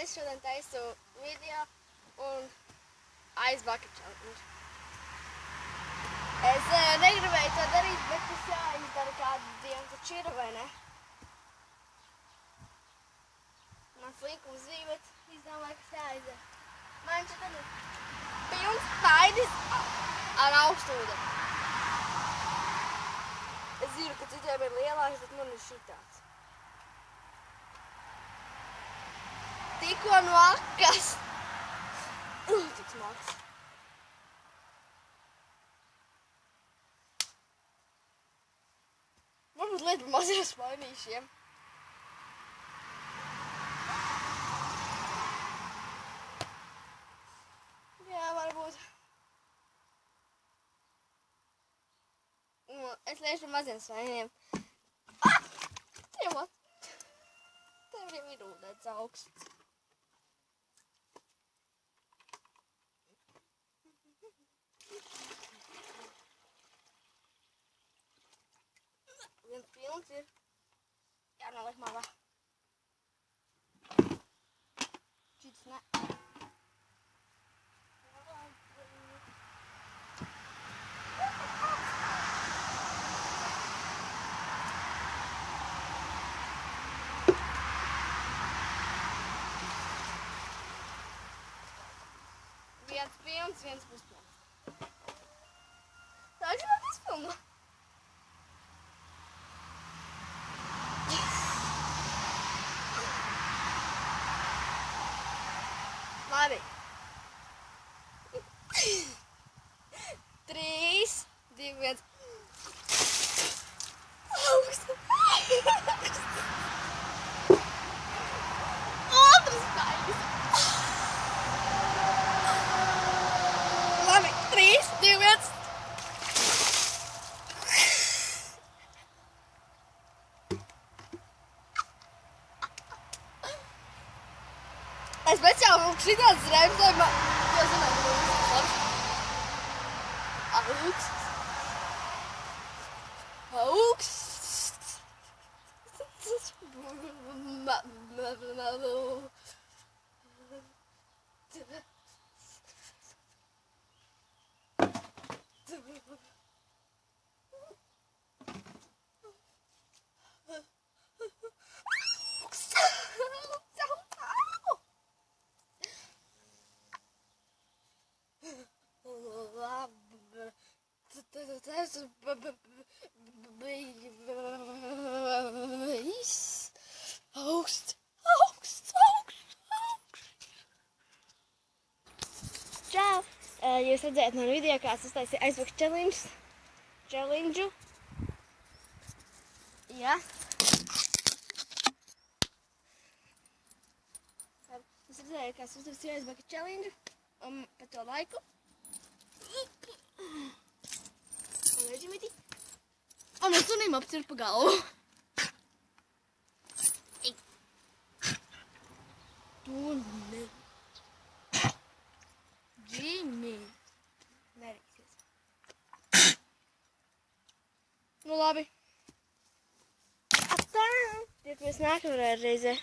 Es šodien taisu video un Ice Bucket Challenge. Es negribēju to darīt, bet tas jāizdara kādu dienu taču ir, vai ne? Man slinkums bija, bet izdomāju, kas jāizdara. Man šeit tad ir pilns paidis ar augstu ūdeni. Es zinu, ka citiem ir lielāks, bet man ir šitāds. Tikko no akas. Tik smags. Varbūt lieta par maziem spainīšiem. Jā, varbūt. Es liešu par maziem spainiem. Tiemat. Tev jau ir ūdens augsts. Viens pilns ir jānoliek malā. Šits ne. Viens pilns, viens puspilns. Tā ir vēl puspilna. Labi. 3, 2, 1. Augsts. Otrs paidis. Labi. 3, 2, 1. Es speciāli šitāds reibs, lai man... Jo zināt, ka man augsts. Augsts. Čau! Jūs redzējāt manu video, kā es uztaisīju Ice Bucket Challenge. Jā. Jūs redzējāt, kā es uztaisīju Ice Bucket Challenge pa to laiku. Un es sunim apcirpu galvu. Tu ne. Jimmy. Nerīksies. Nu labi. Atā. Tiekamies nākamajā reizē.